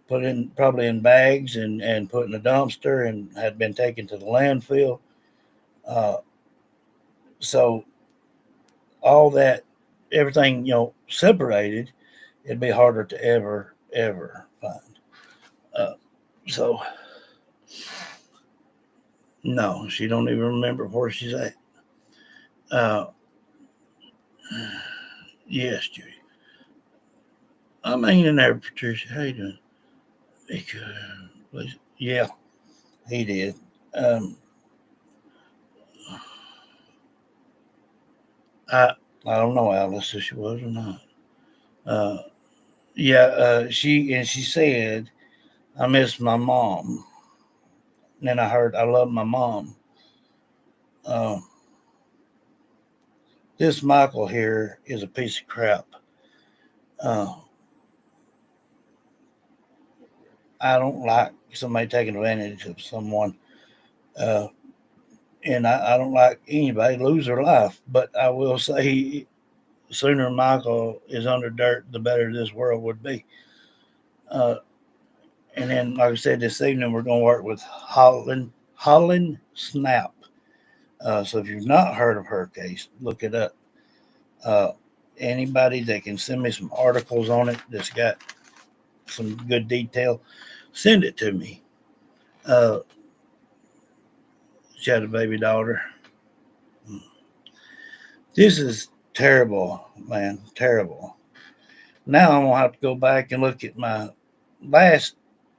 put in probably in bags and put in a dumpster and had been taken to the landfill. Uh, so all that, everything separated, it'd be harder to ever find. Uh, so no, she don't even remember where she's at. Uh, yes, Judy. I'm hanging there, Patricia. How you doing? Yeah, he did. Um, I I don't know, Alice, if she was or not. Uh, yeah, she said I miss my mom. And then I heard I love my mom. Uh, this Michael here is a piece of crap. Uh, I don't like somebody taking advantage of someone. Uh, and I don't like anybody lose their life. But I will say, sooner Michael is under dirt, the better this world would be. Uh, and then, like I said, this evening we're going to work with Holland Snap. So if you've not heard of her case, look it up. Uh, Anybody that can send me some articles on it that's got some good detail, send it to me. Uh, she had a baby daughter. This is terrible, man. Terrible. Now I'm gonna have to go back and look at my last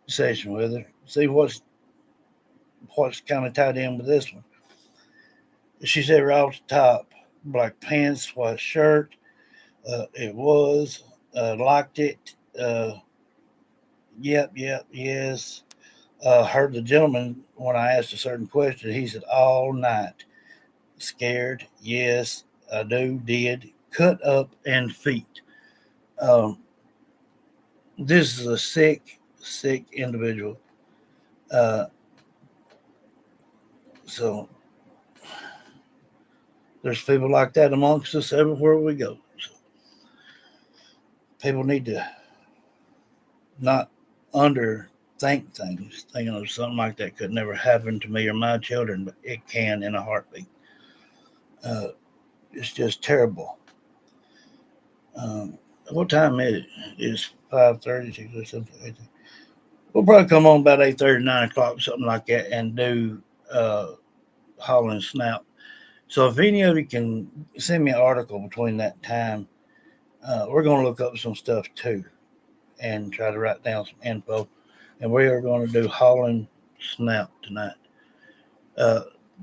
session with her, see what's kind of tied in with this one. She said right off the top, black pants, white shirt. It was liked it. Yep, yes. Heard the gentleman when I asked a certain question. He said all night. Scared, yes, I did. Cut up and feet. Um, this is a sick individual. Uh, so there's people like that amongst us everywhere we go. So people need to not underthink things. Thinking of something like that could never happen to me or my children, but it can in a heartbeat. It's just terrible. What time is it? It's 5:30 or something. We'll probably come on about 8:30, 9 o'clock, something like that, and do Holland Snout. So if any of you can send me an article between that time, we're going to look up some stuff too and try to write down some info. And we are going to do Holland Snout tonight.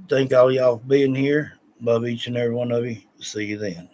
Thank all y'all for being here. Love each and every one of you. See you then.